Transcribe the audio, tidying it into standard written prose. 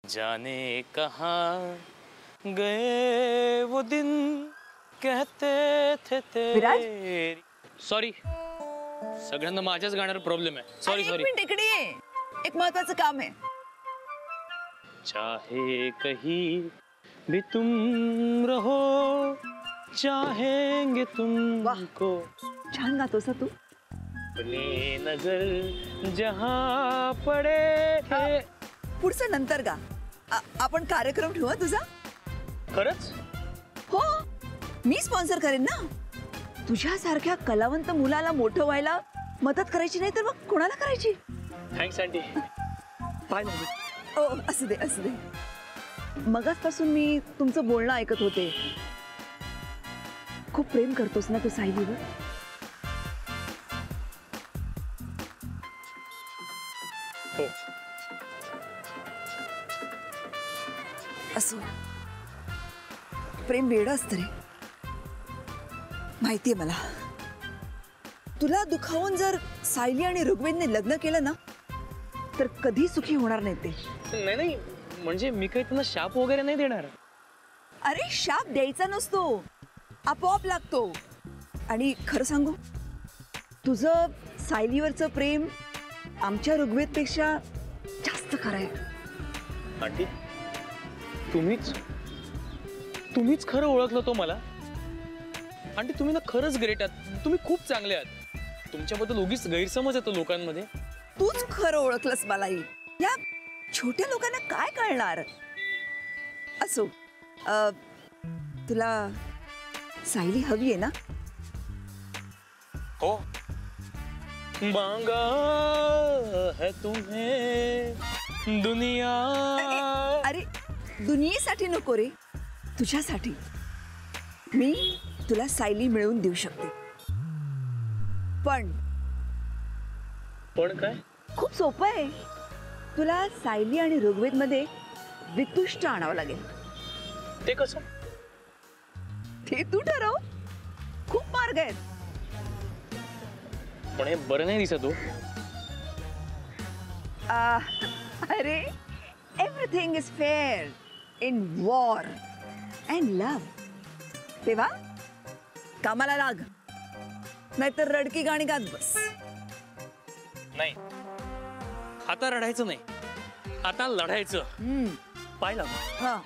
जाने कहाँ गए वो दिन कहते थे तेरी। सॉरी, सगळ्यांना माझ्याच गाण्यावर प्रॉब्लेम आहे. Sorry sorry. एक मिनिट इकडे ये, एक महत्वाचं काम आहे. चाहे कहीं भी तुम रहो, चाहेंगे तुमको. छान गातोस तू. अपनी नजर जहां पडे. पुढचं नंतर गा. आपण कार्यक्रम ठेवू तुझा. खरंच? हो, मी स्पॉन्सर करेन ना. तुझ्यासारख्या कलावंत मुलाला मोठं व्हायला मदत करायची नाही तर मग कोणाला करायची. Thanks aunty. बाय. ओ असू दे असू दे. मगाचपासून मी तुमचं बोलणं ऐकत होते. खूप प्रेम करतोस ना तू सायलीवर. हो. असो, प्रेम वेडं असतं रे, माहितीये मला. तुला दुखावून जर सायली आणि ऋग्वेदने लग्न केलं ना तर कधी सुखी होणार नाही ते. नाही नाही, म्हणजे मी काही त्यांना शाप वगैरे नाही देणार. अरे शाप द्यायचा नसतो, आपोआप लागतो. आणि खरं सांगू, तुझं सायलीवरचं प्रेम आमच्या ऋग्वेदपेक्षा जास्त खरं आहे. आंटी, तुम्हीच खरं ओळखलं तो मला. आंटी, तुम्ही ना खरंच ग्रेट आहात. तुम्ही खूप चांगले आहात. तुमच्याबद्दल उगीच गैरसमज येतो लोकांमध्ये. तूच खरं ओळखलंस मलाही. या छोट्या लोकांना काय कळणार. असो, तुला सायली हवी आहे ना. हो. मांगा है तुम्हें दुनिया. अरे दुनियेसाठी नको रे, तुझ्यासाठी. मी तुला सायली मिळवून देऊ शकते. पण काय? खूप सोपं आहे. तुला सायली आणि ऋग्वेद मध्ये वितुष्ट आणावं लागेल. ते कसं? ते तू ठरव. खूप मार्ग आहेत. पण हे बरं नाही दिसत हो. अरे everything is fair in war and love. तेव्हा कामाला लाग, नाहीतर रडकी गाणी गात बस. नाही, आता रडायचं नाही, आता लढायचं. पाहिलं. हा